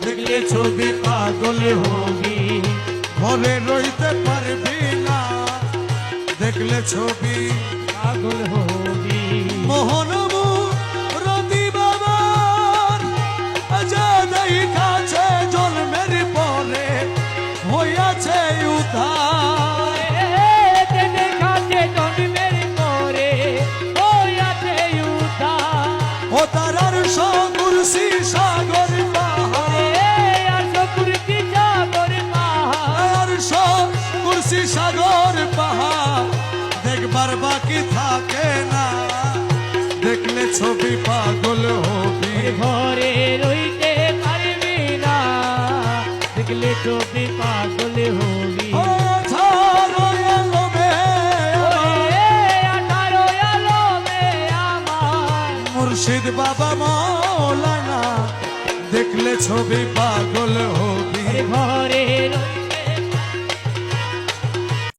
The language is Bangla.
দেখলে ছবি পাগল হবি, ঘরে রইতে পারবি না, দেখলে ছবি পাগল হবি। মোহনমু রতি বাবার আজাদাই কাছে জন্মের পরে হইয়াছে উদ্ধার, তেদের কাছে জন্মের পরে হইয়াছে উদ্ধার। ও তারার কুরসি সাগর পাহাড়, আর কুরসি সাগর পাহাড়, আর কুরসি সাগর পাহাড় দেখবার বাকি থাকে না, দেখলে ছবি পাগল হবি, ঘরে রইতে পারবি না, দেখলে ছবি পাগল হবি। ও ছাড়ো এলোবে আঠারো আলমে আমার মুর্শিদ বাবা মৌলানা, দেখলে ছবি পাগল হবি, ঘরে